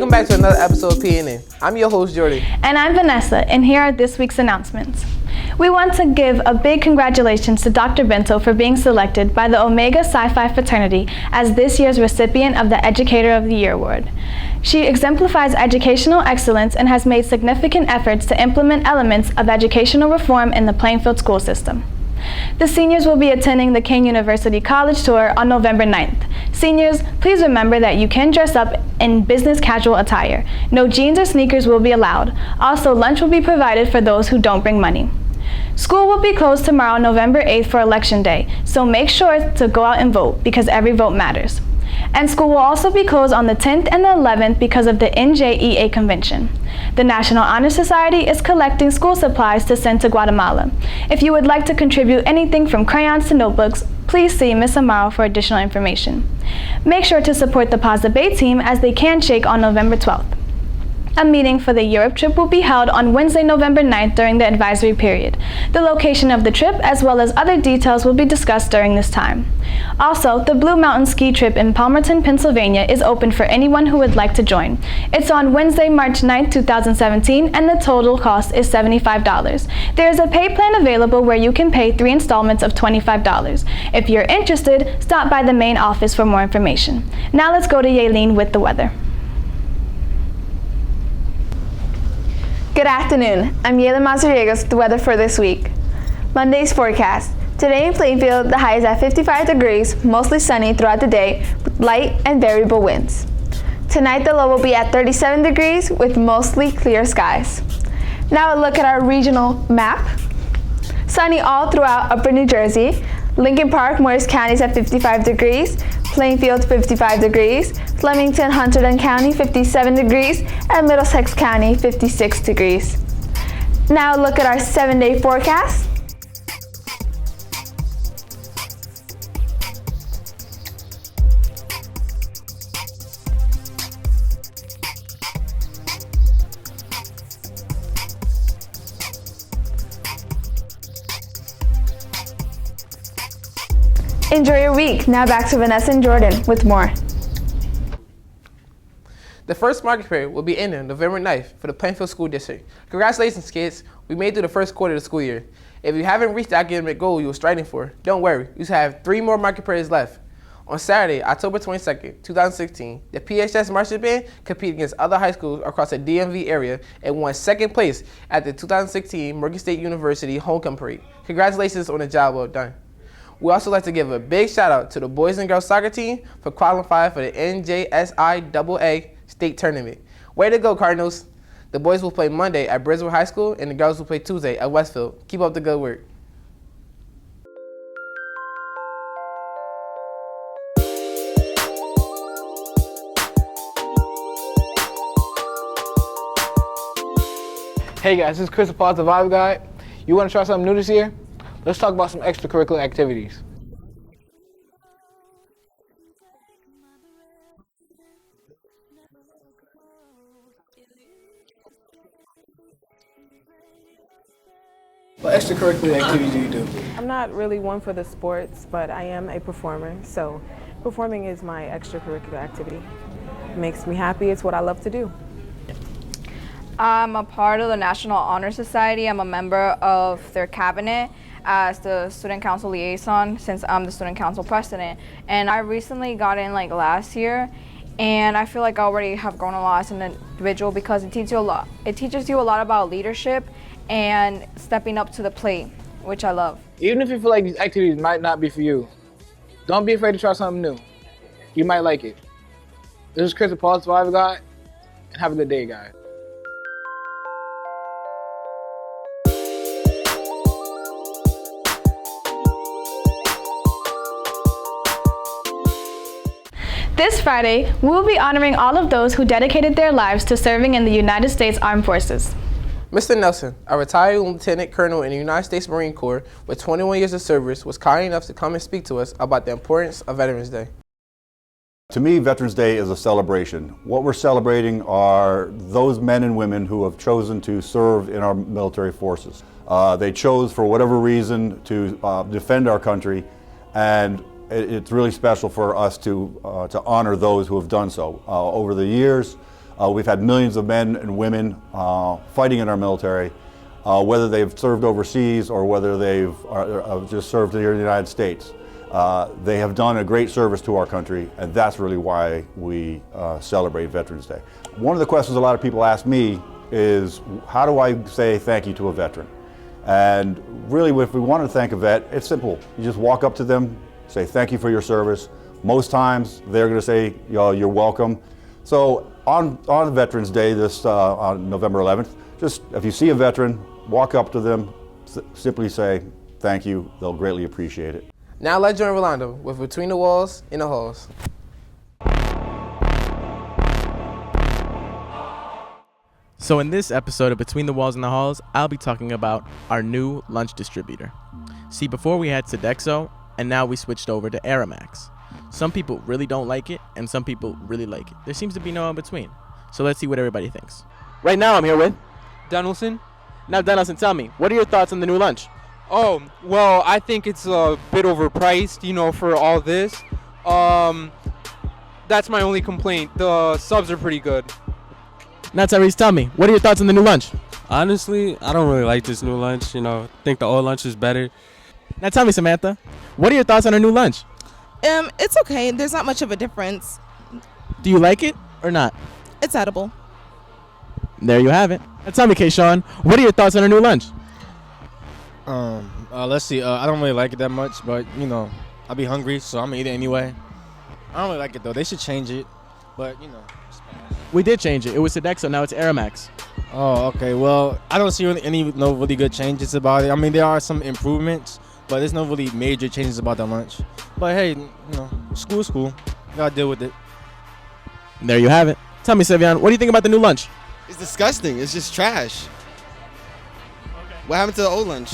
Welcome back to another episode of PNN. I'm your host, Jordan. And I'm Vanessa, and here are this week's announcements. We want to give a big congratulations to Dr. Bento for being selected by the Omega Psi Phi fraternity as this year's recipient of the Educator of the Year Award. She exemplifies educational excellence and has made significant efforts to implement elements of educational reform in the Plainfield school system. The seniors will be attending the King University College Tour on November 9th. Seniors, please remember that you can dress up in business casual attire. No jeans or sneakers will be allowed. Also, lunch will be provided for those who don't bring money. School will be closed tomorrow, November 8th for Election Day, so make sure to go out and vote because every vote matters. And school will also be closed on the 10th and the 11th because of the NJEA convention. The National Honor Society is collecting school supplies to send to Guatemala. If you would like to contribute anything from crayons to notebooks, please see Ms. Amaro for additional information. Make sure to support the Paz Bay team as they can shake on November 12th. A meeting for the Europe trip will be held on Wednesday, November 9th during the advisory period. The location of the trip as well as other details will be discussed during this time. Also, the Blue Mountain ski trip in Palmerton, Pennsylvania is open for anyone who would like to join. It's on Wednesday, March 9th, 2017, and the total cost is $75. There is a pay plan available where you can pay 3 installments of $25. If you're interested, stop by the main office for more information. Now let's go to Yaelin with the weather. Good afternoon, I'm Yaelin Mazariegos with the weather for this week. Monday's forecast. Today in Plainfield, the high is at 55 degrees, mostly sunny throughout the day, with light and variable winds. Tonight the low will be at 37 degrees with mostly clear skies. Now a look at our regional map. Sunny all throughout upper New Jersey. Lincoln Park, Morris County is at 55 degrees. Plainfield 55 degrees, Flemington, Hunterdon County 57 degrees, and Middlesex County 56 degrees. Now look at our 7-day forecast. Enjoy your week. Now back to Vanessa and Jordan with more. The first market period will be ending November 9th for the Plainfield School District. Congratulations, kids. We made it through the first quarter of the school year. If you haven't reached the academic goal you were striving for, don't worry. You have 3 more market periods left. On Saturday, October 22nd, 2016, the PHS Marching Band competed against other high schools across the DMV area and won 2nd place at the 2016 Morgan State University Homecoming Parade. Congratulations on the job well done. We also like to give a big shout out to the boys and girls soccer team for qualifying for the NJSIAA state tournament. Way to go, Cardinals. The boys will play Monday at Brisbane High School and the girls will play Tuesday at Westfield. Keep up the good work. Hey guys, this is Chris the Paz, the Vibe Guide. You want to try something new this year? Let's talk about some extracurricular activities. What extracurricular activities do you do? I'm not really one for the sports, but I am a performer, so performing is my extracurricular activity. It makes me happy, it's what I love to do. I'm a part of the National Honor Society. I'm a member of their cabinet as the student council liaison since I'm the student council president. And I recently got in last year, and I feel like I already have grown a lot as an individual because it teaches you a lot. It teaches you a lot about leadership and stepping up to the plate, which I love. Even if you feel like these activities might not be for you, don't be afraid to try something new. You might like it. This is Chris the Paz, the Vibe Guide, and have a good day, guys. This Friday, we will be honoring all of those who dedicated their lives to serving in the United States Armed Forces. Mr. Nelson, a retired lieutenant colonel in the United States Marine Corps with 21 years of service, was kind enough to come and speak to us about the importance of Veterans Day. To me, Veterans Day is a celebration. What we're celebrating are those men and women who have chosen to serve in our military forces. They chose, for whatever reason, to defend our country, and it's really special for us to honor those who have done so. Over the years, We've had millions of men and women fighting in our military, whether they've served overseas or whether they've just served here in the United States. They have done a great service to our country, and that's really why we celebrate Veterans Day. One of the questions a lot of people ask me is, how do I say thank you to a veteran? And really, if we want to thank a vet, it's simple. You just walk up to them, say thank you for your service. Most times they're going to say, you're welcome. So on Veterans Day, on November 11th, just if you see a veteran, walk up to them, simply say thank you. They'll greatly appreciate it. Now let's join Rolando with Between the Walls in the Halls. So in this episode of Between the Walls and the Halls, I'll be talking about our new lunch distributor. See, before we had Sodexo, and now we switched over to Aramax. Some people really don't like it, and some people really like it. There seems to be no in between. So let's see what everybody thinks. Right now I'm here with Donaldson. Now Donaldson, tell me, what are your thoughts on the new lunch? Oh, well, I think it's a bit overpriced, for all this. That's my only complaint. The subs are pretty good. Now Tyrese, tell me, what are your thoughts on the new lunch? Honestly, I don't really like this new lunch. I think the old lunch is better. Now tell me, Samantha, what are your thoughts on our new lunch? It's okay. There's not much of a difference. Do you like it or not? It's edible. There you have it. Now tell me, Kayshawn, what are your thoughts on our new lunch? Let's see. I don't really like it that much, but I'll be hungry, so I'm gonna eat it anyway. I don't really like it though. They should change it, but We did change it. It was Sodexo, now it's Aramax. Oh, okay. Well, I don't see no really good changes about it. I mean, there are some improvements, but there's no really major changes about the lunch. But hey, school's school. You gotta deal with it. There you have it. Tell me, Sevian, what do you think about the new lunch? It's disgusting. It's just trash. What happened to the old lunch?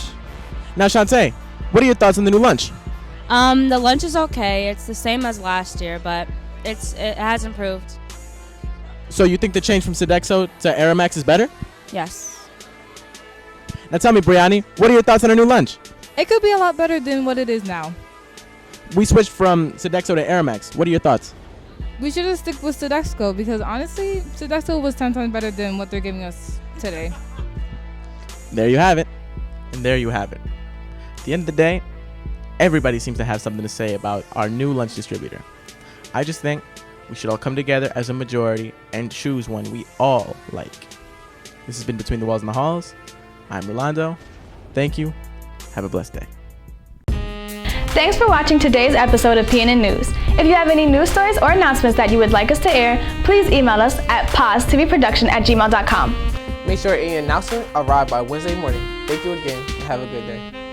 Now, Shantae, what are your thoughts on the new lunch? The lunch is okay. It's the same as last year, but it has improved. So you think the change from Sodexo to Aramax is better? Yes. Now tell me, Brianni, what are your thoughts on our new lunch? It could be a lot better than what it is now. We switched from Sodexo to Aramax. What are your thoughts? We should have stick with Sodexo because honestly, Sodexo was 10 times better than what they're giving us today. There you have it. And there you have it. At the end of the day, everybody seems to have something to say about our new lunch distributor. I just think we should all come together as a majority and choose one we all like. This has been Between the Walls and the Halls. I'm Rolando. Thank you. Have a blessed day. Thanks for watching today's episode of PNN News. If you have any news stories or announcements that you would like us to air, please email us at pausetvproduction@gmail.com. Make sure any announcement arrive by Wednesday morning. Thank you again and have a good day.